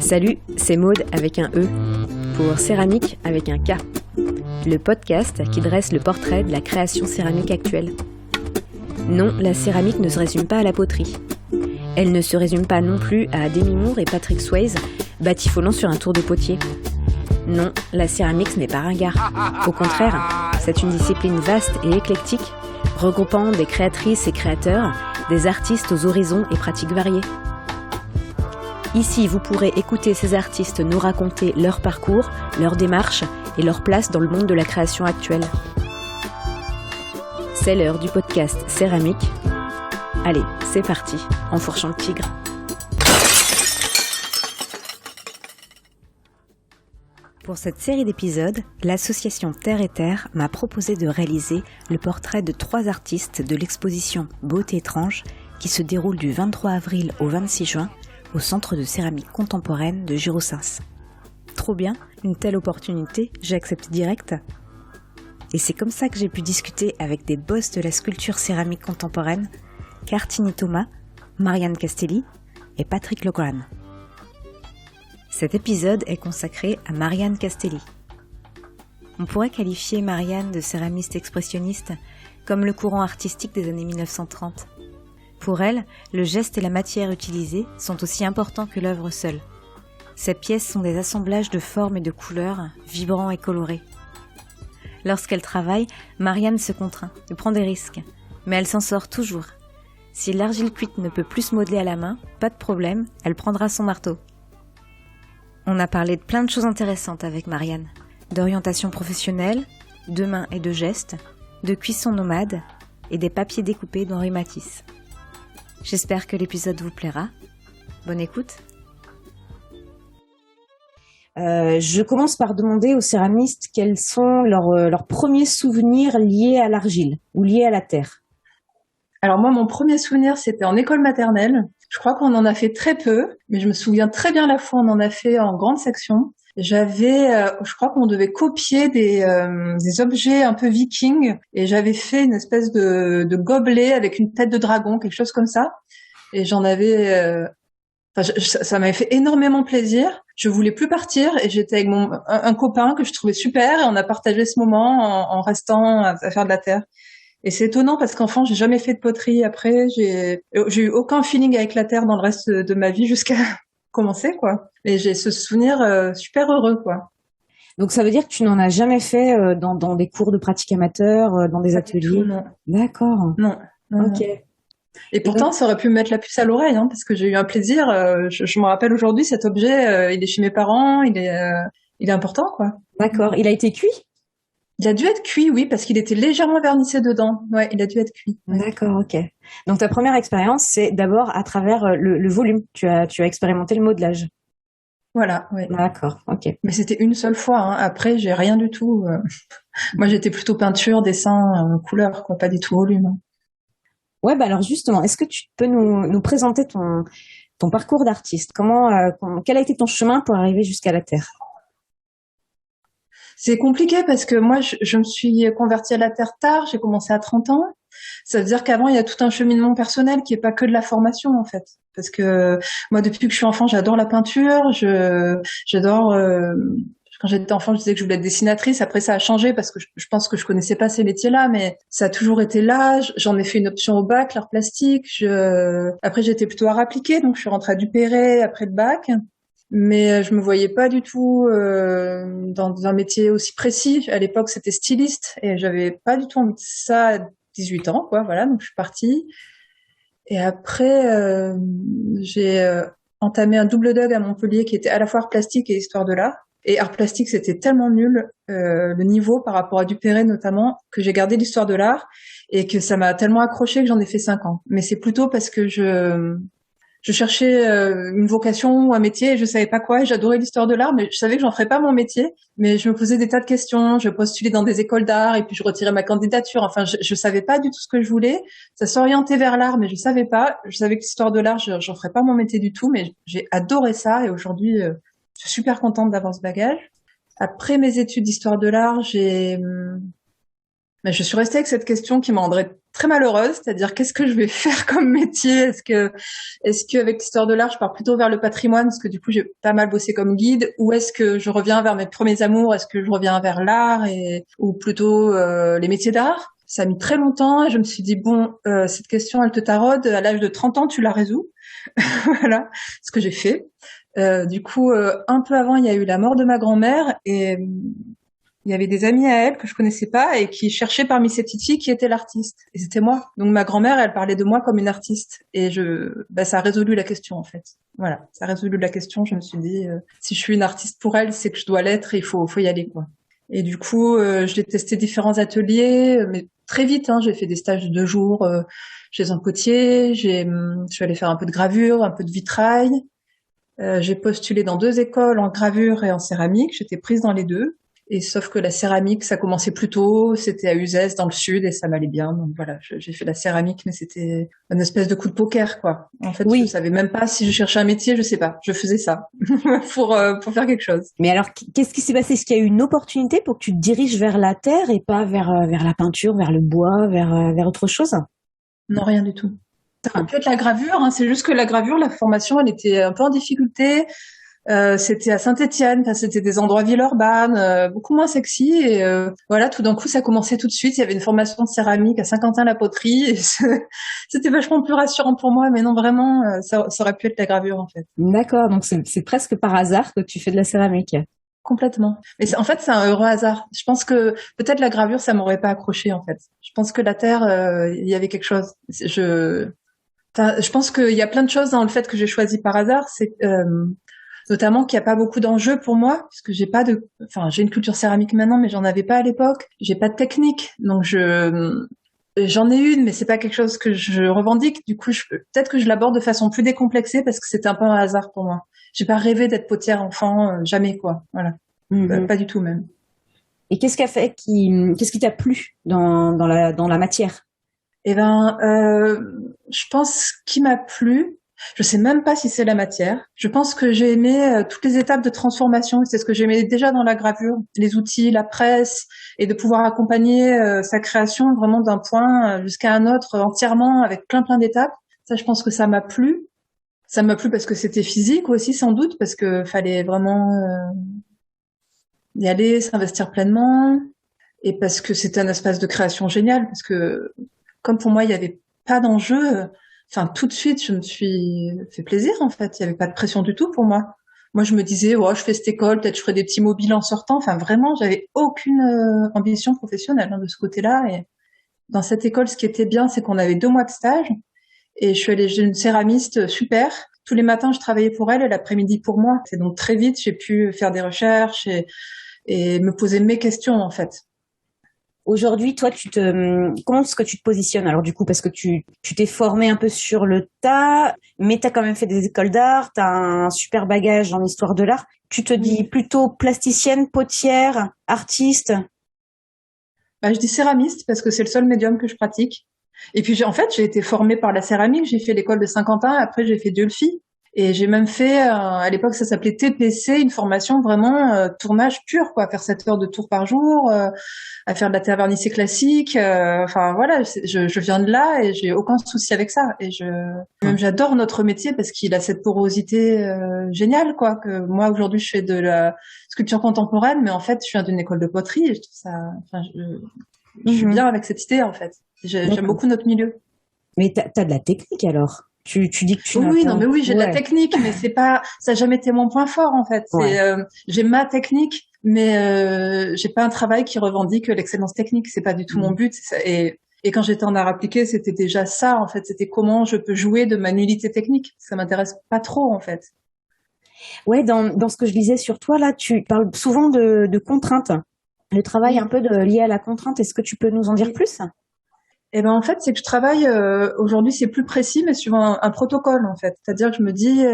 Salut, c'est Maude avec un E, pour Céramique avec un K, le podcast qui dresse le portrait de la création céramique actuelle. Non, la céramique ne se résume pas à la poterie. Elle ne se résume pas non plus à Demi Moore et Patrick Swayze, batifolant sur un tour de potier. Non, la céramique ce n'est pas ringard. Au contraire, c'est une discipline vaste et éclectique, regroupant des créatrices et créateurs, des artistes aux horizons et pratiques variées. Ici, vous pourrez écouter ces artistes nous raconter leur parcours, leur démarche et leur place dans le monde de la création actuelle. C'est l'heure du podcast Céramique. Allez, c'est parti, enfourchant le tigre. Pour cette série d'épisodes, l'association Terre et Terre m'a proposé de réaliser le portrait de 3 artistes de l'exposition Beauté étrange qui se déroule du 23 avril au 26 juin au Centre de céramique contemporaine de Gironsins. Trop bien, une telle opportunité, j'ai accepté direct. Et c'est comme ça que j'ai pu discuter avec des boss de la sculpture céramique contemporaine, Cartini Thomas, Marianne Castelli et Patrick Legrand. Cet épisode est consacré à Marianne Castelli. On pourrait qualifier Marianne de céramiste expressionniste, comme le courant artistique des années 1930. Pour elle, le geste et la matière utilisée sont aussi importants que l'œuvre seule. Ces pièces sont des assemblages de formes et de couleurs, vibrants et colorés. Lorsqu'elle travaille, Marianne se contraint, elle prend des risques, mais elle s'en sort toujours. Si l'argile cuite ne peut plus se modeler à la main, pas de problème, elle prendra son marteau. On a parlé de plein de choses intéressantes avec Marianne, d'orientation professionnelle, de main et de gestes, de cuisson nomade et des papiers découpés d'Henri Matisse. J'espère que l'épisode vous plaira. Bonne écoute. Je commence par demander aux céramistes quels sont leurs premiers souvenirs liés à l'argile ou liés à la terre. Alors moi, mon premier souvenir, c'était en école maternelle. Je crois qu'on en a fait très peu, mais je me souviens très bien la fois où on en a fait en grande section. Je crois qu'on devait copier des objets un peu vikings, et j'avais fait une espèce de gobelet avec une tête de dragon, quelque chose comme ça. Et j'en avais, ça m'avait fait énormément plaisir. Je voulais plus partir, et j'étais avec un copain que je trouvais super, et on a partagé ce moment en restant à faire de la terre. Et c'est étonnant parce qu'enfant, j'ai jamais fait de poterie. Après, j'ai eu aucun feeling avec la terre dans le reste de ma vie jusqu'à commencer, quoi. Et j'ai ce souvenir super heureux, quoi. Donc ça veut dire que tu n'en as jamais fait dans des cours de pratique amateur, dans des ateliers? Tout, non. D'accord. Non. Ok. Non. Et pourtant, ça aurait pu me mettre la puce à l'oreille, hein, parce que j'ai eu un plaisir. Je me rappelle aujourd'hui, cet objet, il est chez mes parents, il est important, quoi. D'accord. Il a été cuit? Il a dû être cuit, oui, parce qu'il était légèrement vernissé dedans. Ouais, il a dû être cuit. Ouais. D'accord, ok. Donc ta première expérience, c'est d'abord à travers le volume. Tu as expérimenté le modelage. Voilà, ouais. D'accord, ok. Mais c'était une seule fois, hein. Après, j'ai rien du tout. Moi, j'étais plutôt peinture, dessin, couleur, quoi, pas du tout volume. Ouais, bah alors justement, est-ce que tu peux nous présenter ton parcours d'artiste? Quel a été ton chemin pour arriver jusqu'à la terre? C'est compliqué parce que moi, je me suis convertie à la terre tard. J'ai commencé à 30 ans. Ça veut dire qu'avant, il y a tout un cheminement personnel qui est pas que de la formation, en fait. Parce que moi, depuis que je suis enfant, j'adore la peinture. J'adore. Quand j'étais enfant, je disais que je voulais être dessinatrice. Après, ça a changé parce que je pense que je connaissais pas ces métiers-là, mais ça a toujours été là. J'en ai fait une option au bac, l'art plastique. Après, j'étais plutôt art appliqué, donc je suis rentrée à Duperré après le bac. Mais je me voyais pas du tout dans un métier aussi précis. À l'époque, c'était styliste et j'avais pas du tout envie de ça à 18 ans, quoi. Voilà, donc je suis partie. Et après, j'ai entamé un double DUG à Montpellier qui était à la fois art plastique et histoire de l'art. Et art plastique, c'était tellement nul, le niveau par rapport à Duperré notamment, que j'ai gardé l'histoire de l'art et que ça m'a tellement accroché que j'en ai fait 5 ans. Mais c'est plutôt parce que je cherchais une vocation ou un métier et je savais pas quoi, et j'adorais l'histoire de l'art, mais je savais que j'en ferais pas mon métier. Mais je me posais des tas de questions, je postulais dans des écoles d'art et puis je retirais ma candidature. Enfin, je savais pas du tout ce que je voulais. Ça s'orientait vers l'art, mais je savais pas. Je savais que l'histoire de l'art, j'en ferais pas mon métier du tout, mais j'ai adoré ça et aujourd'hui, je suis super contente d'avoir ce bagage. Après mes études d'histoire de l'art, je suis restée avec cette question qui me rendrait très malheureuse, c'est-à-dire qu'est-ce que je vais faire comme métier? Est-ce que avec l'histoire de l'art, je pars plutôt vers le patrimoine parce que du coup, j'ai pas mal bossé comme guide, ou est-ce que je reviens vers mes premiers amours? Est-ce que je reviens vers l'art ou plutôt les métiers d'art? Ça a mis très longtemps et je me suis dit bon, cette question, elle te taraude. À l'âge de 30 ans, tu la résous. Voilà ce que j'ai fait. Du coup, un peu avant, il y a eu la mort de ma grand-mère et il y avait des amis à elle que je connaissais pas et qui cherchaient parmi ces petites filles qui était l'artiste. Et c'était moi. Donc ma grand-mère, elle parlait de moi comme une artiste. Et ça a résolu la question en fait. Voilà, ça a résolu la question. Je me suis dit, si je suis une artiste pour elle, c'est que je dois l'être et il faut y aller quoi. Et du coup, je l'ai testé différents ateliers, mais très vite. J'ai fait des stages de 2 jours chez un potier. Je suis allée faire un peu de gravure, un peu de vitrail. J'ai postulé dans 2 écoles en gravure et en céramique. J'étais prise dans les 2. Et sauf que la céramique, ça commençait plus tôt, c'était à Uzès, dans le sud, et ça m'allait bien. Donc voilà, j'ai fait la céramique, mais c'était une espèce de coup de poker, quoi. En fait, je savais même pas si je cherchais un métier, je sais pas. Je faisais ça pour faire quelque chose. Mais alors, qu'est-ce qui s'est passé? Est-ce qu'il y a eu une opportunité pour que tu te diriges vers la terre et pas vers la peinture, vers le bois, vers autre chose? Non, rien du tout. Ça aurait pu être la gravure, c'est juste que la gravure, la formation, elle était un peu en difficulté. C'était à Saint-Étienne, c'était des endroits Villeurbanne, beaucoup moins sexy et voilà, tout d'un coup ça commençait tout de suite, il y avait une formation de céramique à Saint-Quentin-la-Poterie et c'était vachement plus rassurant pour moi, mais non vraiment ça aurait pu être la gravure en fait. D'accord, donc c'est presque par hasard que tu fais de la céramique. Complètement. Mais en fait c'est un heureux hasard. Je pense que peut-être la gravure ça m'aurait pas accroché en fait. Je pense que la terre il y avait quelque chose. Je pense qu'il y a plein de choses dans le fait que j'ai choisi par hasard, c'est notamment qu'il n'y a pas beaucoup d'enjeux pour moi, puisque j'ai une culture céramique maintenant, mais j'en avais pas à l'époque. J'ai pas de technique, donc j'en ai une, mais c'est pas quelque chose que je revendique. Du coup, peut-être que je l'aborde de façon plus décomplexée parce que c'était un peu un hasard pour moi. J'ai pas rêvé d'être potière enfant, jamais quoi. Voilà, pas du tout même. Et qu'est-ce qui t'a plu dans la matière? Eh ben, je pense qu'il m'a plu. Je sais même pas si c'est la matière. Je pense que j'ai aimé toutes les étapes de transformation. C'est ce que j'aimais déjà dans la gravure, les outils, la presse, et de pouvoir accompagner sa création vraiment d'un point jusqu'à un autre entièrement avec plein d'étapes. Ça, je pense que ça m'a plu. Ça m'a plu parce que c'était physique aussi, sans doute, parce que fallait vraiment y aller, s'investir pleinement, et parce que c'était un espace de création génial. Parce que comme pour moi, il y avait pas d'enjeu. Tout de suite, je me suis fait plaisir, en fait. Il y avait pas de pression du tout pour moi. Moi, je me disais, je fais cette école, peut-être je ferai des petits mobiles en sortant. Enfin, vraiment, j'avais aucune ambition professionnelle de ce côté-là. Et dans cette école, ce qui était bien, c'est qu'on avait 2 mois de stage. Et je suis allée chez une céramiste super. Tous les matins, je travaillais pour elle et l'après-midi pour moi. Et donc, très vite, j'ai pu faire des recherches et me poser mes questions, en fait. Aujourd'hui, toi, comment est-ce que tu te positionnes? Alors du coup, parce que tu t'es formé un peu sur le tas, mais tu as quand même fait des écoles d'art, tu as un super bagage en histoire de l'art. Tu te dis plutôt plasticienne, potière, artiste? Je dis céramiste parce que c'est le seul médium que je pratique. Et puis j'ai été formée par la céramique, j'ai fait l'école de Saint-Quentin, après j'ai fait Dieulfi. Et j'ai même fait, à l'époque ça s'appelait TPC, une formation vraiment tournage pur, quoi, faire 7 heures de tour par jour, à faire de la terre vernissée classique. Voilà, je viens de là et j'ai aucun souci avec ça. Et j'adore notre métier parce qu'il a cette porosité géniale, quoi. Que moi aujourd'hui je fais de la sculpture contemporaine, mais en fait je viens d'une école de poterie et je trouve ça, je suis bien avec cette idée en fait. J'aime beaucoup notre milieu. Mais t'as de la technique alors? Tu dis que tu Oui, non, mais oui, j'ai de la technique, mais ça n'a jamais été mon point fort en fait. J'ai ma technique, mais j'ai pas un travail qui revendique l'excellence technique. C'est pas du tout mon but. Et quand j'étais en art appliqué, c'était déjà ça en fait. C'était comment je peux jouer de ma nullité technique. Ça m'intéresse pas trop en fait. Ouais, dans ce que je lisais sur toi là, tu parles souvent de contraintes. Le travail un peu lié à la contrainte. Est-ce que tu peux nous en dire plus? Eh ben en fait, c'est que je travaille aujourd'hui, c'est plus précis, mais suivant un protocole en fait. C'est-à-dire que je me dis,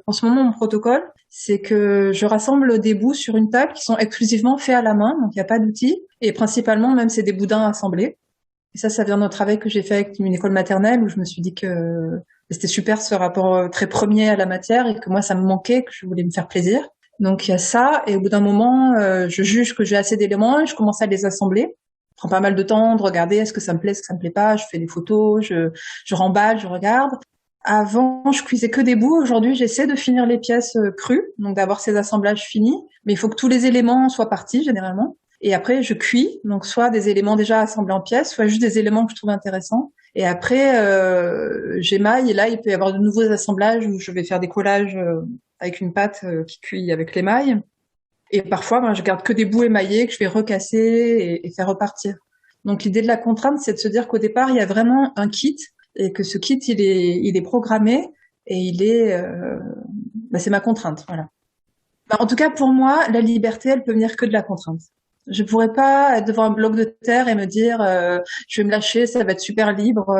en ce moment, mon protocole, c'est que je rassemble des bouts sur une table qui sont exclusivement faits à la main, donc il n'y a pas d'outils, et principalement même c'est des boudins assemblés. Et ça vient d'un travail que j'ai fait avec une école maternelle où je me suis dit que c'était super ce rapport très premier à la matière et que moi ça me manquait, que je voulais me faire plaisir. Donc il y a ça, et au bout d'un moment, je juge que j'ai assez d'éléments et je commence à les assembler. prends pas mal de temps de regarder est-ce que ça me plaît, est-ce que ça me plaît pas. Je fais des photos, je remballe, je regarde. Avant, je cuisais que des bouts. Aujourd'hui, j'essaie de finir les pièces crues, donc d'avoir ces assemblages finis. Mais il faut que tous les éléments soient partis, généralement. Et après, je cuis, donc soit des éléments déjà assemblés en pièces, soit juste des éléments que je trouve intéressants. Et après, j'émaille, et là, il peut y avoir de nouveaux assemblages où je vais faire des collages avec une pâte qui cuit avec l'émail. Et parfois, je garde que des bouts émaillés que je vais recasser et faire repartir. Donc l'idée de la contrainte, c'est de se dire qu'au départ, il y a vraiment un kit et que ce kit, il est programmé et c'est ma contrainte, voilà. En tout cas, pour moi, la liberté, elle peut venir que de la contrainte. Je pourrais pas être devant un bloc de terre et me dire je vais me lâcher, ça va être super libre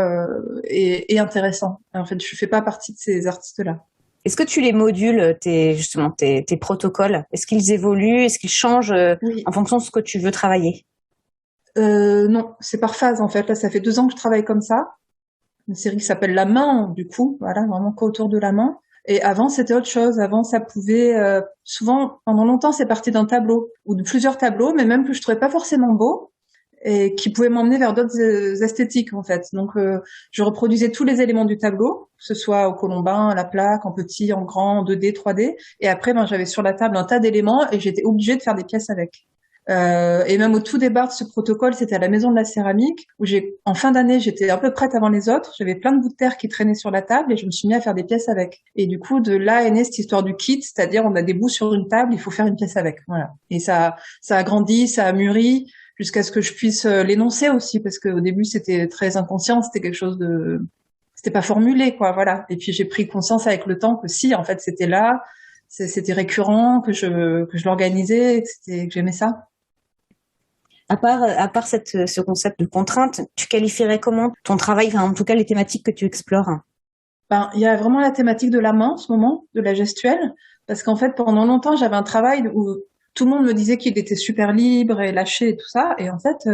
et intéressant. En fait, je fais pas partie de ces artistes-là. Est-ce que tu les modules, tes protocoles? Est-ce qu'ils évoluent? Est-ce qu'ils changent Oui. en fonction de ce que tu veux travailler? Non, c'est par phase en fait. Là, ça fait 2 ans que je travaille comme ça. Une série qui s'appelle La Main, du coup, voilà, vraiment qu'autour de la main. Et avant, c'était autre chose. Avant, ça pouvait souvent, pendant longtemps, c'est parti d'un tableau ou de plusieurs tableaux, mais même que je trouvais pas forcément beau et qui pouvaient m'emmener vers d'autres esthétiques en fait. Donc, je reproduisais tous les éléments du tableau, que ce soit au colombin, à la plaque, en petit, en grand, en 2D, 3D. Et après, j'avais sur la table un tas d'éléments et j'étais obligée de faire des pièces avec. Et même au tout départ de ce protocole, c'était à la Maison de la Céramique, où en fin d'année, j'étais un peu prête avant les autres. J'avais plein de bouts de terre qui traînaient sur la table et je me suis mis à faire des pièces avec. Et du coup, de là est née cette histoire du kit, c'est-à-dire on a des bouts sur une table, il faut faire une pièce avec. Voilà. Et ça a grandi, ça a mûri, jusqu'à ce que je puisse l'énoncer aussi, parce qu'au début, c'était très inconscient, c'était quelque chose c'était pas formulé, quoi, voilà. Et puis j'ai pris conscience avec le temps que si, en fait, c'était là, c'était récurrent, que je l'organisais, que j'aimais ça. À part ce concept de contrainte, tu qualifierais comment ton travail, enfin, en tout cas les thématiques que tu explores? Il y a vraiment la thématique de la main en ce moment, de la gestuelle, parce qu'en fait, pendant longtemps, j'avais un travail où tout le monde me disait qu'il était super libre et lâché et tout ça, et en fait,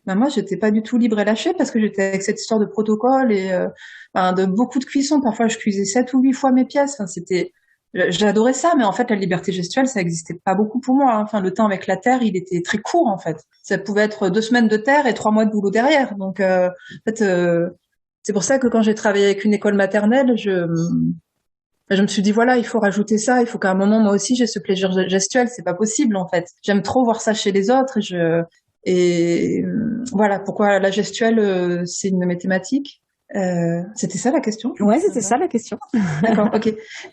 moi, j'étais pas du tout libre et lâché parce que j'étais avec cette histoire de protocole et de beaucoup de cuisson. Parfois, je cuisais 7 ou 8 fois mes pièces. Enfin, j'adorais ça, mais en fait, la liberté gestuelle, ça existait pas beaucoup pour moi. Enfin, le temps avec la terre, il était très court, en fait. Ça pouvait être 2 semaines de terre et 3 mois de boulot derrière. Donc, en fait, c'est pour ça que quand j'ai travaillé avec une école maternelle, je me suis dit, voilà, il faut rajouter ça. Il faut qu'à un moment, moi aussi, j'ai ce plaisir gestuel. C'est pas possible, en fait. J'aime trop voir ça chez les autres voilà pourquoi la gestuelle, c'est une de mes thématiques. C'était ça la question? Ouais, c'était ça la question. D'accord, ok.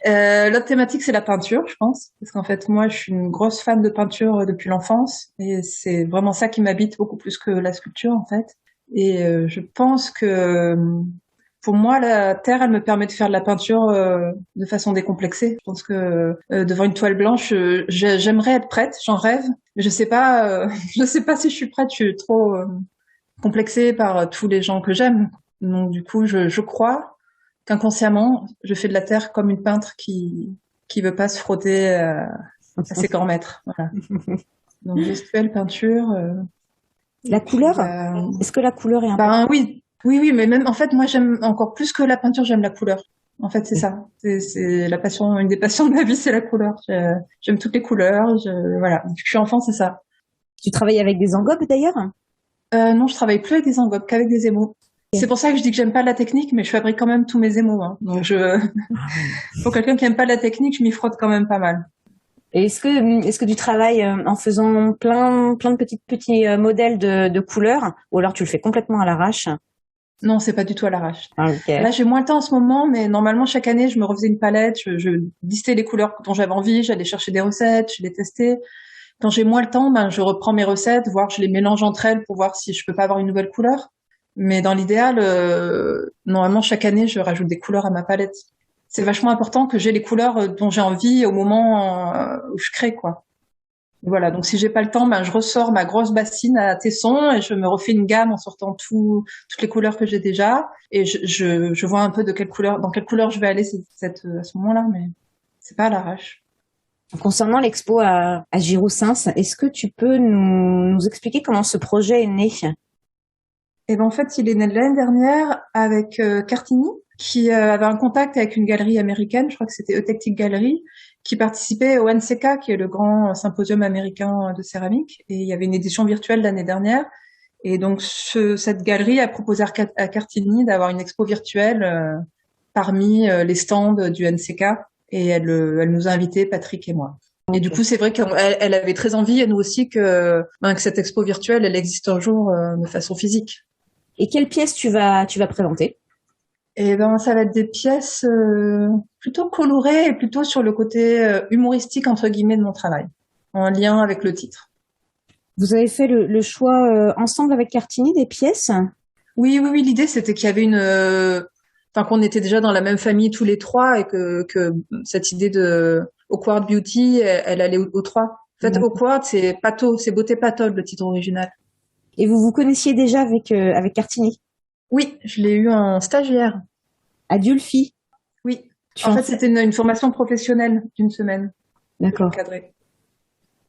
L'autre thématique, c'est la peinture, je pense, parce qu'en fait, moi, je suis une grosse fan de peinture depuis l'enfance, et c'est vraiment ça qui m'habite beaucoup plus que la sculpture, en fait. Et je pense que pour moi, la terre, elle me permet de faire de la peinture de façon décomplexée. Je pense que devant une toile blanche, j'aimerais être prête, j'en rêve, mais je sais pas, je sais pas si je suis prête. Je suis trop complexée par tous les gens que j'aime. Donc du coup, je crois qu'inconsciemment, je fais de la terre comme une peintre qui veut pas se frotter à ses grands maîtres. Voilà. Donc gestuelle, peinture. La couleur. Est-ce que la couleur est importante? Oui, mais même en fait, moi j'aime encore plus que la peinture, j'aime la couleur. En fait, c'est ça. C'est la passion, une des passions de ma vie, c'est la couleur. J'aime toutes les couleurs. Voilà. Depuis que je suis enfant, c'est ça. Tu travailles avec des engobes d'ailleurs? Non, je travaille plus avec des engobes, qu'avec des émaux. C'est pour ça que je dis que j'aime pas la technique, mais je fabrique quand même tous mes émaux. Hein. Donc pour quelqu'un qui aime pas la technique, je m'y frotte quand même pas mal. Et est-ce que tu travailles en faisant plein de petits modèles de couleurs, ou alors tu le fais complètement à l'arrache? Non, c'est pas du tout à l'arrache. Ah, okay. Là, j'ai moins le temps en ce moment, mais normalement, chaque année, je me refaisais une palette, je listais les couleurs dont j'avais envie, j'allais chercher des recettes, je les testais. Quand j'ai moins le temps, je reprends mes recettes, voire je les mélange entre elles pour voir si je peux pas avoir une nouvelle couleur. Mais dans l'idéal, normalement, chaque année, je rajoute des couleurs à ma palette. C'est vachement important que j'ai les couleurs dont j'ai envie au moment où je crée, quoi. Voilà, donc si j'ai pas le temps, je ressors ma grosse bassine à tessons et je me refais une gamme en sortant toutes les couleurs que j'ai déjà, et je vois un peu dans quelle couleur je vais aller à ce moment-là, mais c'est pas à l'arrache. Concernant l'expo à Giroussens, est-ce que tu peux nous expliquer comment ce projet est né? Et en fait, il est né l'année dernière avec Cartini, qui avait un contact avec une galerie américaine, je crois que c'était Eutectic Gallery, qui participait au NCK, qui est le grand symposium américain de céramique. Et il y avait une édition virtuelle l'année dernière. Et donc cette galerie a proposé à Cartigny d'avoir une expo virtuelle parmi les stands du NCK, et elle nous a invités, Patrick et moi. Et du coup, c'est vrai qu'elle avait très envie, et nous aussi, que cette expo virtuelle, elle existe un jour de façon physique. Et quelles pièces tu vas présenter? Et ben, ça va être des pièces plutôt colorées et plutôt sur le côté humoristique, entre guillemets, de mon travail, en lien avec le titre. Vous avez fait le choix ensemble avec Cartigny des pièces? Oui, l'idée, c'était qu'il y avait qu'on était déjà dans la même famille tous les trois, et que cette idée de Awkward Beauty, elle allait aux trois. En fait, Awkward, c'est Pato, c'est Beauté Patole, le titre original. Et vous vous connaissiez déjà avec Cartigny? Oui, je l'ai eu en stagiaire. À Dulphy? Oui. En fait, c'était une formation professionnelle d'une semaine. D'accord. Cadrée.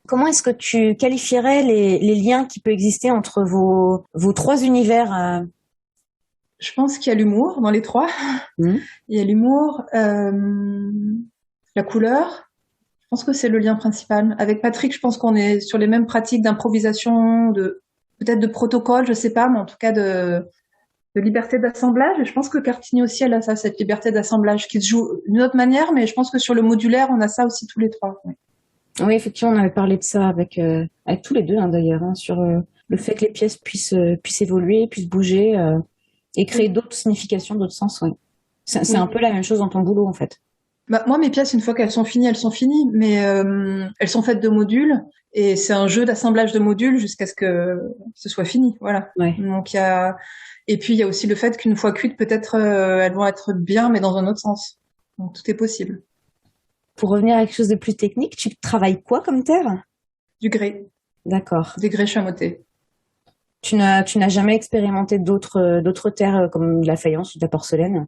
Comment est-ce que tu qualifierais les liens qui peuvent exister entre vos trois univers? Je pense qu'il y a l'humour dans les trois. Il y a l'humour, la couleur. Je pense que c'est le lien principal. Avec Patrick, je pense qu'on est sur les mêmes pratiques d'improvisation, peut-être de protocole, je sais pas, mais en tout cas de liberté d'assemblage. Et je pense que Cartigny aussi, elle a ça, cette liberté d'assemblage qui se joue d'une autre manière, mais je pense que sur le modulaire, on a ça aussi tous les trois. Oui, oui, effectivement, on avait parlé de ça avec tous les deux, d'ailleurs, sur le fait que les pièces puissent évoluer, puissent bouger et créer d'autres significations, d'autres sens. Oui. C'est un peu la même chose dans ton boulot, en fait. Bah, moi, mes pièces, une fois qu'elles sont finies, mais elles sont faites de modules, et c'est un jeu d'assemblage de modules jusqu'à ce que ce soit fini. Voilà. Ouais. Donc et puis il y a aussi le fait qu'une fois cuites, peut-être elles vont être bien, mais dans un autre sens. Donc tout est possible. Pour revenir à quelque chose de plus technique, tu travailles quoi comme terre? Du grès. D'accord. Des grès chamotés. Tu n'as jamais expérimenté d'autres terres comme de la faïence ou de la porcelaine?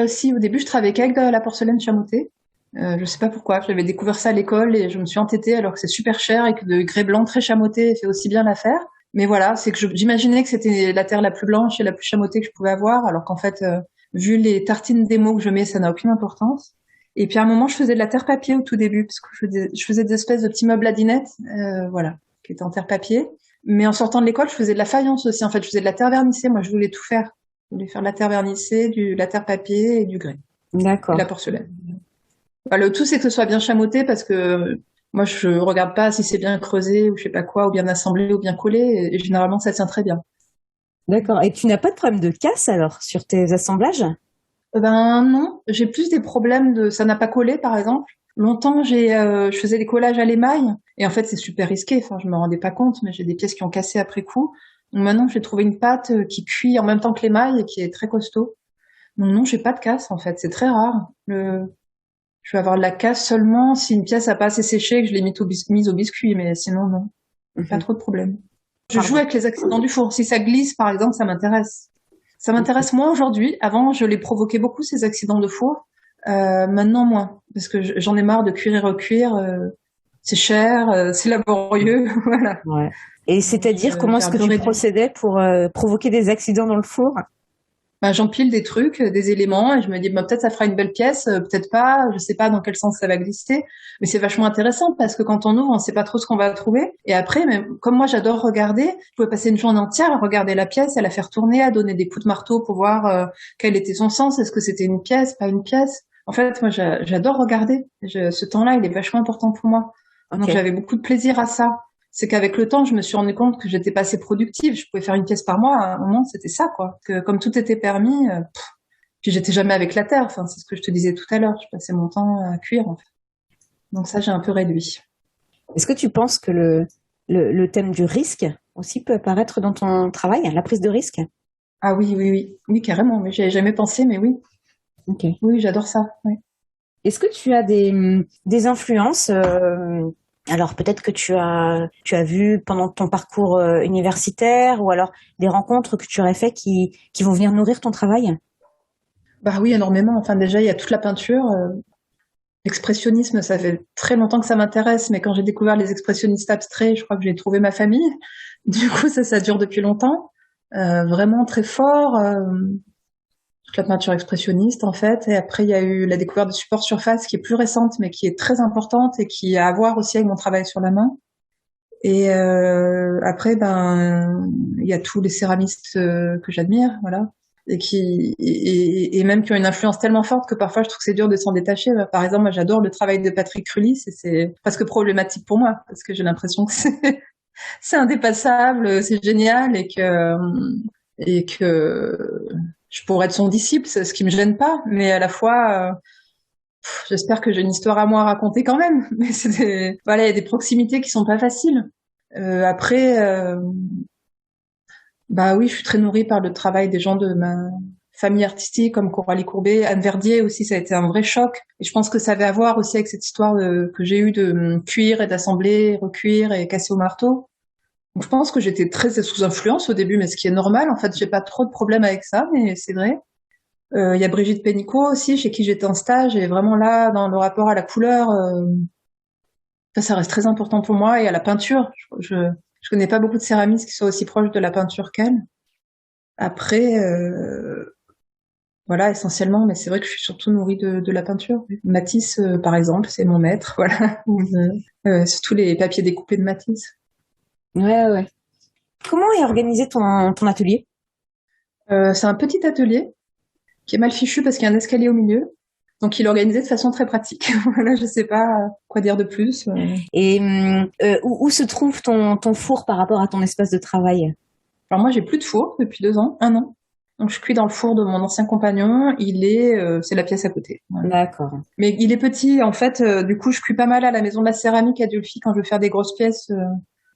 Si, au début, je travaillais qu'avec de la porcelaine chamotée. Je sais pas pourquoi. J'avais découvert ça à l'école et je me suis entêtée, alors que c'est super cher et que de grès blanc très chamoté fait aussi bien l'affaire. Mais voilà, c'est que j'imaginais que c'était la terre la plus blanche et la plus chamotée que je pouvais avoir, alors qu'en fait, vu les tartines d'émaux que je mets, ça n'a aucune importance. Et puis à un moment, je faisais de la terre papier au tout début, parce que je faisais des espèces de petits meubles à dinette, voilà, qui étaient en terre papier. Mais en sortant de l'école, je faisais de la faïence aussi. En fait, je faisais de la terre vernissée. Moi, je voulais tout faire. Je voulais faire de la terre vernissée, la terre papier et du grès. D'accord. Et la porcelaine. Bah, le tout, c'est que ce soit bien chamoté, parce que moi, je regarde pas si c'est bien creusé ou je sais pas quoi, ou bien assemblé ou bien collé. Et généralement, ça tient très bien. D'accord. Et tu n'as pas de problème de casse alors sur tes assemblages? Ben non, j'ai plus des problèmes ça n'a pas collé, par exemple. Longtemps, je faisais des collages à l'émail, et en fait, c'est super risqué. Enfin, je me rendais pas compte, mais j'ai des pièces qui ont cassé après coup. Donc maintenant, j'ai trouvé une pâte qui cuit en même temps que l'émail et qui est très costaud. Donc non, j'ai pas de casse en fait, c'est très rare. Je vais avoir de la casse seulement si une pièce a pas assez séché et que je l'ai mise au biscuit, mais sinon non, pas trop de problème. Je joue avec les accidents du four. Si ça glisse, par exemple, ça m'intéresse. Ça m'intéresse moins aujourd'hui. Avant, je les provoquais beaucoup, ces accidents de four. Maintenant, moins. Parce que j'en ai marre de cuire et recuire. C'est cher, c'est laborieux. Voilà. Ouais. Et c'est-à-dire, comment est-ce que tu procédais pour provoquer des accidents dans le four? Ben, j'empile des trucs, des éléments, et je me dis, ben, peut-être ça fera une belle pièce, peut-être pas, je sais pas dans quel sens ça va glisser, mais c'est vachement intéressant parce que quand on ouvre, on sait pas trop ce qu'on va trouver. Et après, même, comme moi j'adore regarder, je pouvais passer une journée entière à regarder la pièce, à la faire tourner, à donner des coups de marteau pour voir quel était son sens, est-ce que c'était une pièce, pas une pièce. En fait, moi j'adore regarder. Ce temps-là, il est vachement important pour moi. Okay. Donc j'avais beaucoup de plaisir à ça. C'est qu'avec le temps, je me suis rendu compte que j'étais pas assez productive. Je pouvais faire une pièce par mois. À un moment, c'était ça, quoi. Que comme tout était permis, puis j'étais jamais avec la terre. Enfin, c'est ce que je te disais tout à l'heure. Je passais mon temps à cuire, en fait. Donc ça, j'ai un peu réduit. Est-ce que tu penses que le thème du risque aussi peut apparaître dans ton travail, la prise de risque? Ah oui, carrément. Mais j'y avais jamais pensé, mais oui. Okay. Oui, j'adore ça. Oui. Est-ce que tu as des influences alors peut-être que tu as vu pendant ton parcours universitaire, ou alors des rencontres que tu aurais fait qui vont venir nourrir ton travail? Bah oui, énormément. Enfin déjà, il y a toute la peinture. L'expressionnisme, ça fait très longtemps que ça m'intéresse, mais quand j'ai découvert les expressionnistes abstraits, je crois que j'ai trouvé ma famille. Du coup, ça dure depuis longtemps. Vraiment très fort. Toute la peinture expressionniste, en fait. Et après, il y a eu la découverte de support surface qui est plus récente, mais qui est très importante et qui a à voir aussi avec mon travail sur la main. Et après, il y a tous les céramistes que j'admire, voilà, et même qui ont une influence tellement forte que parfois je trouve que c'est dur de s'en détacher. Par exemple, moi j'adore le travail de Patrick Rulis et c'est presque problématique pour moi parce que j'ai l'impression que c'est indépassable, c'est génial et que je pourrais être son disciple, c'est ce qui me gêne pas, mais à la fois j'espère que j'ai une histoire à moi à raconter quand même. Mais voilà, il y a des proximités qui sont pas faciles. Après, bah oui, je suis très nourrie par le travail des gens de ma famille artistique comme Coralie Courbet, Anne Verdier aussi, ça a été un vrai choc. Et je pense que ça avait à voir aussi avec cette histoire que j'ai eue de cuire et d'assembler, recuire et casser au marteau. Donc je pense que j'étais très sous influence au début, mais ce qui est normal. En fait, j'ai pas trop de problèmes avec ça, mais c'est vrai. Il y a Brigitte Pénicaud aussi, chez qui j'étais en stage, et vraiment là, dans le rapport à la couleur, ça reste très important pour moi, et à la peinture. Je connais pas beaucoup de céramistes qui soient aussi proches de la peinture qu'elle. Après, voilà, essentiellement, mais c'est vrai que je suis surtout nourrie de la peinture. Matisse, par exemple, c'est mon maître, voilà. Surtout les papiers découpés de Matisse. Ouais. Comment est organisé ton atelier? C'est un petit atelier qui est mal fichu parce qu'il y a un escalier au milieu. Donc, il est organisé de façon très pratique. Voilà, je sais pas quoi dire de plus. Et où se trouve ton four par rapport à ton espace de travail? Alors moi, j'ai plus de four depuis 2 ans, 1 an. Donc, je cuis dans le four de mon ancien compagnon. C'est la pièce à côté. Voilà. D'accord. Mais il est petit, en fait. Du coup, je cuis pas mal à la maison de la céramique à Diolfi. Quand je veux faire des grosses pièces,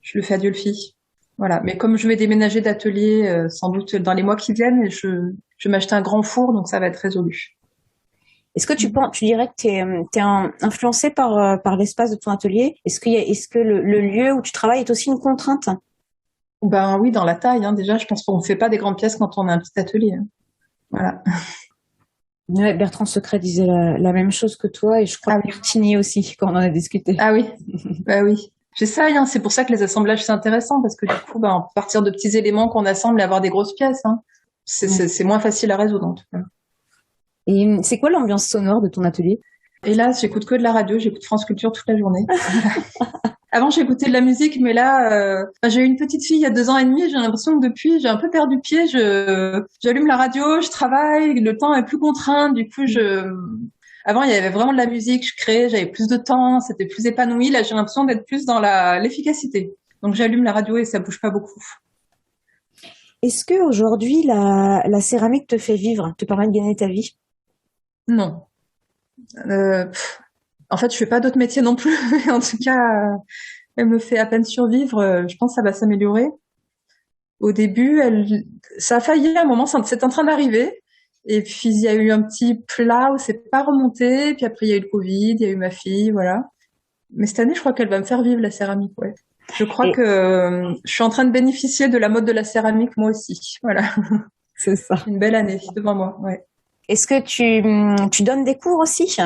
je le fais à Diolfi. Voilà. Mais comme je vais déménager d'atelier, sans doute dans les mois qui viennent, je vais m'acheter un grand four, donc ça va être résolu. Est-ce que tu dirais que t'es influencé par l'espace de ton atelier? Est-ce que le lieu où tu travailles est aussi une contrainte? Ben oui, dans la taille, hein. Déjà, je pense qu'on ne fait pas des grandes pièces quand on a un petit atelier, hein. Voilà. Ouais, Bertrand Secret disait la même chose que toi, et je crois que Martini aussi, quand on en a discuté. Ah oui, bah oui. J'essaye, hein. C'est pour ça que les assemblages, c'est intéressant, parce que du coup, on peut partir de petits éléments qu'on assemble et avoir des grosses pièces, hein. C'est moins facile à résoudre, en tout cas. Et c'est quoi l'ambiance sonore de ton atelier? Et là, j'écoute que de la radio, j'écoute France Culture toute la journée. Avant, j'écoutais de la musique, mais là, j'ai eu une petite fille il y a 2 ans et demi, et j'ai l'impression que depuis, j'ai un peu perdu pied. J'allume la radio, je travaille, le temps est plus contraint, du coup, avant, il y avait vraiment de la musique, je créais, j'avais plus de temps, c'était plus épanoui. Là, j'ai l'impression d'être plus dans l'efficacité. Donc, j'allume la radio et ça bouge pas beaucoup. Est-ce que aujourd'hui la céramique te fait vivre, te permet de gagner ta vie? Non. En fait, je fais pas d'autres métiers non plus. Mais en tout cas, elle me fait à peine survivre. Je pense que ça va s'améliorer. Au début, ça a failli à un moment, c'est en train d'arriver. Et puis, il y a eu un petit plat où c'est pas remonté. Puis après, il y a eu le Covid, il y a eu ma fille, voilà. Mais cette année, je crois qu'elle va me faire vivre la céramique, ouais. Je crois que je suis en train de bénéficier de la mode de la céramique, moi aussi. Voilà. C'est ça. Une belle année devant moi, ouais. Est-ce que tu donnes des cours aussi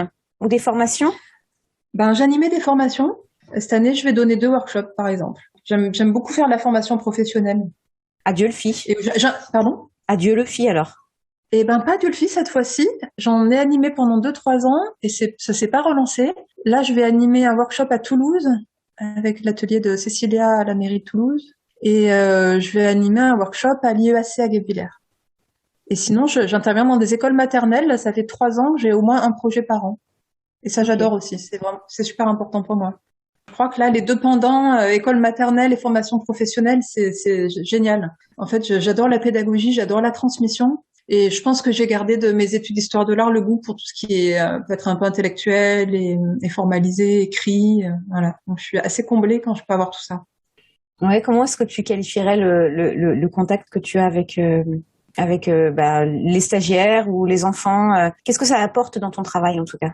ou des formations? J'animais des formations. Cette année, je vais donner 2 workshops, par exemple. J'aime beaucoup faire de la formation professionnelle. Adieu le fit. Pardon? Adieu le fit alors. Eh ben, pas Dieu le fit cette fois-ci. J'en ai animé pendant 2-3 ans et ça s'est pas relancé. Là, je vais animer un workshop à Toulouse avec l'atelier de Cécilia à la mairie de Toulouse. Et je vais animer un workshop à l'IEAC à Guebwiller. Et sinon, j'interviens dans des écoles maternelles. Ça fait 3 ans que j'ai au moins un projet par an. Et ça, j'adore aussi. C'est super important pour moi. Je crois que là, les 2 pendants, école maternelle et formation professionnelle, c'est génial. En fait, j'adore la pédagogie, j'adore la transmission. Et je pense que j'ai gardé de mes études d'histoire de l'art le goût pour tout ce qui est peut être un peu intellectuel et formalisé, écrit. Voilà. Donc, je suis assez comblée quand je peux avoir tout ça. Ouais. Comment est-ce que tu qualifierais le contact que tu as avec les stagiaires ou les enfants? Qu'est-ce que ça apporte dans ton travail en tout cas?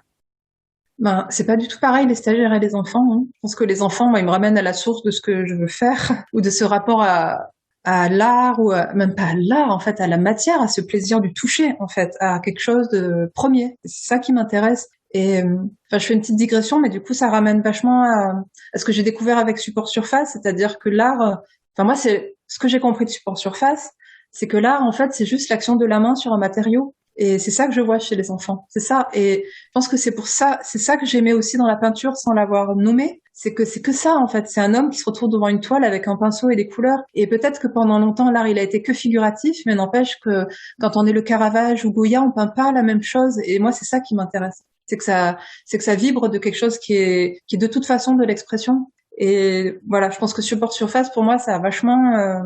C'est pas du tout pareil les stagiaires et les enfants, hein. Je pense que les enfants, moi, ils me ramènent à la source de ce que je veux faire ou de ce rapport à l'art ou même pas à l'art en fait, à la matière, à ce plaisir du toucher en fait, à quelque chose de premier. C'est ça qui m'intéresse. Et je fais une petite digression, mais du coup ça ramène vachement à ce que j'ai découvert avec Support Surface, c'est-à-dire que l'art, moi c'est ce que j'ai compris de Support Surface, c'est que l'art en fait c'est juste l'action de la main sur un matériau. Et c'est ça que je vois chez les enfants. C'est ça. Et je pense que c'est ça que j'aimais aussi dans la peinture sans l'avoir nommé. c'est que ça en fait. C'est un homme qui se retrouve devant une toile avec un pinceau et des couleurs. Et peut-être que pendant longtemps l'art il a été que figuratif, mais n'empêche que quand on est le Caravage ou Goya, on peint pas la même chose. Et moi c'est ça qui m'intéresse. C'est que ça vibre de quelque chose qui est de toute façon de l'expression. Et voilà, je pense que support surface pour moi ça a vachement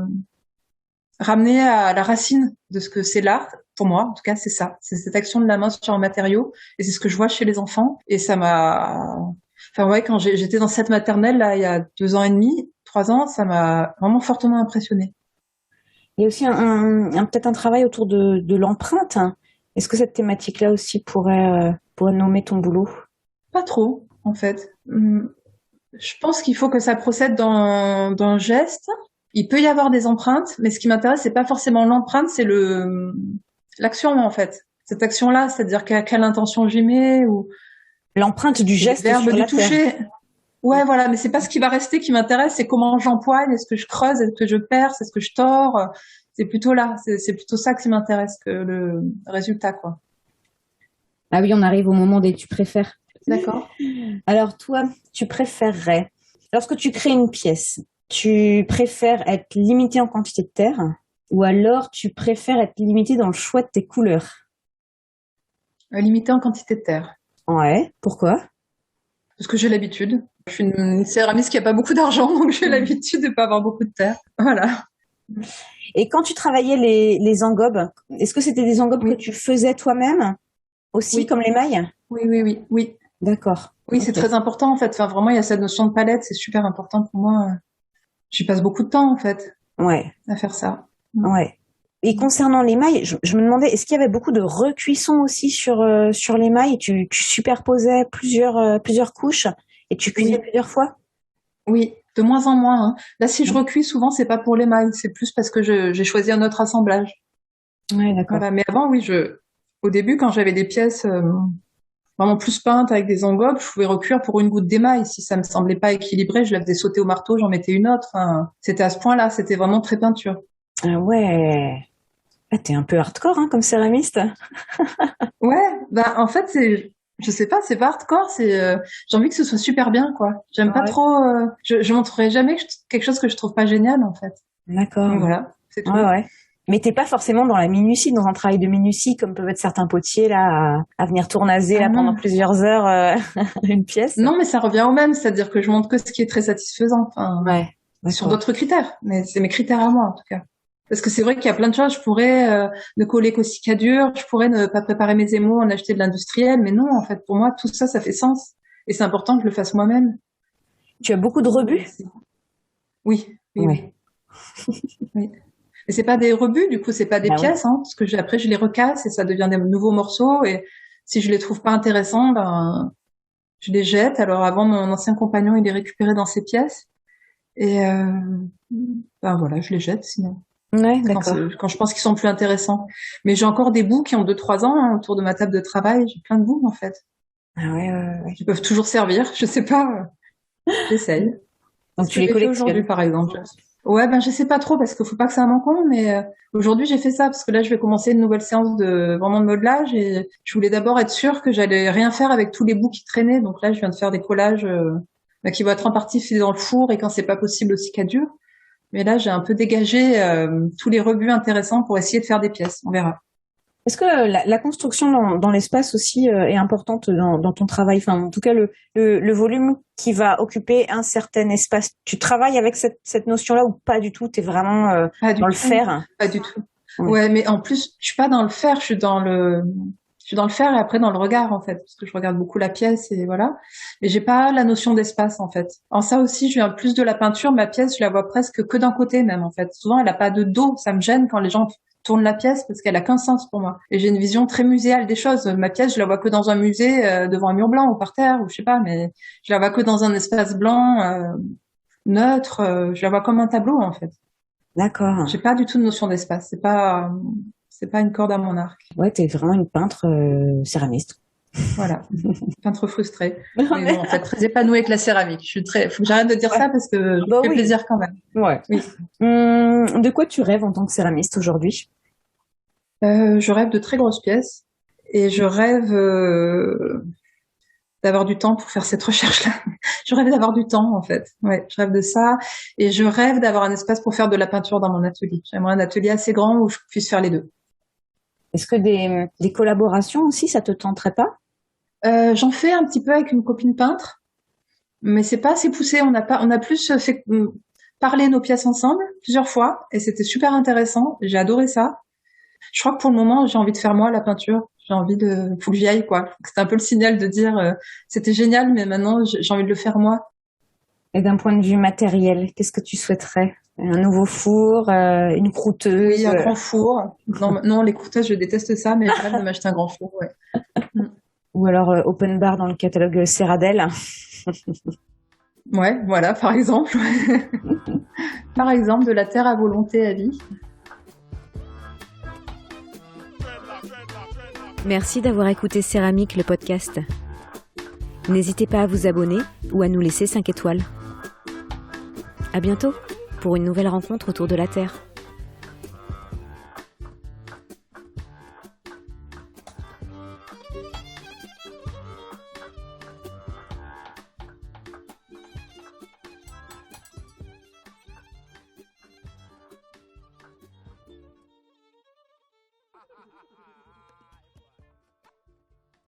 ramené à la racine de ce que c'est l'art. Pour moi, en tout cas, c'est ça. C'est cette action de la main sur un matériau. Et c'est ce que je vois chez les enfants. Et ça m'a... Enfin, ouais, quand j'étais dans cette maternelle, là, il y a 2 ans et demi, 3 ans, ça m'a vraiment fortement impressionnée. Il y a aussi peut-être un travail autour de l'empreinte. Est-ce que cette thématique-là aussi pourrait nommer ton boulot? Pas trop, en fait. Je pense qu'il faut que ça procède d'un geste. Il peut y avoir des empreintes, mais ce qui m'intéresse, c'est pas forcément l'empreinte, c'est l'action, en fait. Cette action-là, c'est-à-dire quelle intention j'y mets, ou l'empreinte du geste le verbe sur du la toucher. terre. Ouais, voilà, mais c'est pas ce qui va rester qui m'intéresse, c'est comment j'empoigne, est-ce que je creuse, est-ce que je perce, est-ce que je tords. C'est plutôt là, c'est plutôt ça qui m'intéresse que le résultat, quoi. Ah oui, on arrive au moment des tu préfères. D'accord. Alors toi, tu préférerais, lorsque tu crées une pièce, tu préfères être limité en quantité de terre ou alors tu préfères être limité dans le choix de tes couleurs? Limité en quantité de terre. Ouais, pourquoi? Parce que j'ai l'habitude. Je suis une céramiste qui a pas beaucoup d'argent, donc j'ai l'habitude de pas avoir beaucoup de terre. Voilà. Et quand tu travaillais les engobes, est-ce que c'était des engobes Oui. que tu faisais toi-même aussi, Oui. comme l'émail? Oui. D'accord. Oui, Ok. c'est très important en fait. Enfin, vraiment, il y a cette notion de palette, c'est super important pour moi. J'y passe beaucoup de temps en fait Ouais, à faire ça. ouais. Et concernant l'émail, je me demandais, est-ce qu'il y avait beaucoup de recuisson aussi sur l'émail? Tu superposais plusieurs couches et tu cuisais Oui, plusieurs fois? oui, de moins en moins. Hein. Là, si je recuis, souvent, c'est pas pour l'émail, c'est plus parce que j'ai choisi un autre assemblage. Ouais, d'accord. Voilà. Mais avant, oui, au début, quand j'avais des pièces vraiment plus peintes avec des engobes, je pouvais recuire pour une goutte d'émail. Si ça me semblait pas équilibré, je la faisais sauter au marteau, j'en mettais une autre. Enfin, c'était à ce point-là, c'était vraiment très peinture. Ah ouais. Ah, t'es un peu hardcore, hein, comme céramiste. Ouais, bah en fait je sais pas, c'est pas hardcore, j'ai envie que ce soit super bien quoi. J'aime pas Ouais. trop je montrerai jamais quelque chose que je trouve pas génial en fait. D'accord. Donc voilà, c'est Ouais, tout. ouais. Mais t'es pas forcément dans la minutie, dans un travail de minutie, comme peuvent être certains potiers là, à venir tournaser Ah là pendant non. plusieurs heures une pièce. Non, mais ça revient au même, c'est-à-dire que je montre que ce qui est très satisfaisant, enfin Ouais, sur d'accord. d'autres critères, mais c'est mes critères à moi en tout cas. Parce que c'est vrai qu'il y a plein de choses, je pourrais ne coller qu'au cicadure, je pourrais ne pas préparer mes émaux, en acheter de l'industriel, mais non, en fait, pour moi, tout ça, ça fait sens. Et c'est important que je le fasse moi-même. Tu as beaucoup de rebuts? Oui, Ouais. oui. Et c'est pas des rebuts, du coup, c'est pas des Bah oui. pièces, hein, parce que après je les recasse et ça devient des nouveaux morceaux. Et si je les trouve pas intéressants, ben je les jette. Alors avant, mon ancien compagnon, il les récupérait dans ses pièces et ben voilà, je les jette sinon Ouais, d'accord. quand je pense qu'ils sont plus intéressants. Mais j'ai encore des bouts qui ont 2-3 ans hein, autour de ma table de travail. J'ai plein de bouts en fait. Ah ouais, ouais, ouais. Ils peuvent toujours servir. Je sais pas. J'essaye. C'est Donc ce tu que les j'ai fait aujourd'hui, collectionnes. par exemple. Ouais, ben je sais pas trop parce qu'il faut pas que ça m'encombre, mais aujourd'hui j'ai fait ça parce que là je vais commencer une nouvelle séance de vraiment de modelage et je voulais d'abord être sûre que j'allais rien faire avec tous les bouts qui traînaient. Donc là je viens de faire des collages qui vont être en partie filés dans le four et quand c'est pas possible aussi qu'à dur. Mais là j'ai un peu dégagé tous les rebuts intéressants pour essayer de faire des pièces. On verra. Est-ce que la construction dans l'espace aussi est importante dans ton travail? Enfin, en tout cas, le volume qui va occuper un certain espace. Tu travailles avec cette notion-là ou pas du tout? T'es vraiment Pas du dans le tout. faire? Pas du tout. Ouais. Ouais, mais en plus, je suis pas dans le faire, je suis dans le faire et après dans le regard en fait, parce que je regarde beaucoup la pièce et voilà. Mais j'ai pas la notion d'espace en fait. En ça aussi, je viens plus de la peinture. Ma pièce, je la vois presque que d'un côté même en fait. Souvent, elle a pas de dos. Ça me gêne quand les gens tournent la pièce parce qu'elle a qu'un sens pour moi. Et j'ai une vision très muséale des choses. Ma pièce, je la vois que dans un musée, devant un mur blanc ou par terre ou je sais pas, mais je la vois que dans un espace blanc neutre. Je la vois comme un tableau en fait. D'accord. J'ai pas du tout de notion d'espace. C'est pas une corde à mon arc. Ouais, t'es vraiment une peintre céramiste. Voilà. Peintre frustré. Mais bon, en fait, très épanouie avec la céramique. Faut que j'arrête de dire Ouais. ça parce que je me Bah fais oui. plaisir quand même. Ouais. Oui. De quoi tu rêves en tant que céramiste aujourd'hui? Je rêve de très grosses pièces et je rêve d'avoir du temps pour faire cette recherche-là. Je rêve d'avoir du temps, en fait. Ouais, je rêve de ça. Et je rêve d'avoir un espace pour faire de la peinture dans mon atelier. J'aimerais un atelier assez grand où je puisse faire les deux. Est-ce que des collaborations aussi, ça te tenterait pas? J'en fais un petit peu avec une copine peintre, mais c'est pas assez poussé. On a plus fait parler nos pièces ensemble plusieurs fois, et c'était super intéressant. J'ai adoré ça. Je crois que pour le moment, j'ai envie de faire moi la peinture. Faut que j'y aille, quoi. C'était un peu le signal de dire, c'était génial, mais maintenant, j'ai envie de le faire moi. Et d'un point de vue matériel, qu'est-ce que tu souhaiterais? Un nouveau four, une croûteuse? Oui, un grand four. Non, les croûteuses, je déteste ça, mais je rêve de m'acheter un grand four, ouais. Ou alors open bar dans le catalogue Serradel. Ouais, voilà, par exemple. Par exemple, de la terre à volonté à vie. Merci d'avoir écouté Céramique, le podcast. N'hésitez pas à vous abonner ou à nous laisser 5 étoiles. À bientôt pour une nouvelle rencontre autour de la Terre.